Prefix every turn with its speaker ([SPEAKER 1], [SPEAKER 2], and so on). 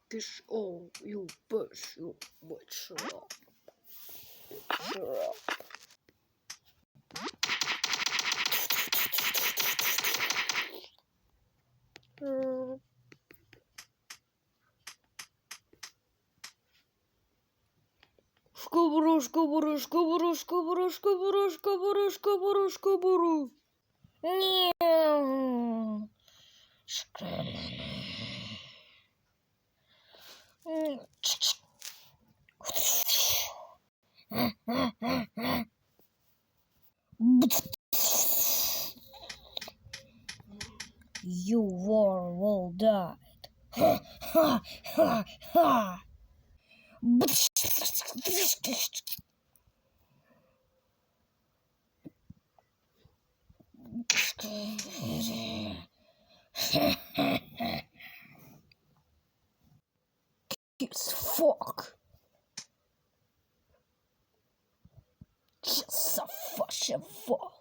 [SPEAKER 1] Kiss all you bitch, you bitch. Shut up. Shut up. Skuburu, skuburu, skuburu, skuburu, skuburu, skuburu, skuburu, skuburu. Meow. You all died. Ha ha ha ha. It's fuck. Just a fucking fuck.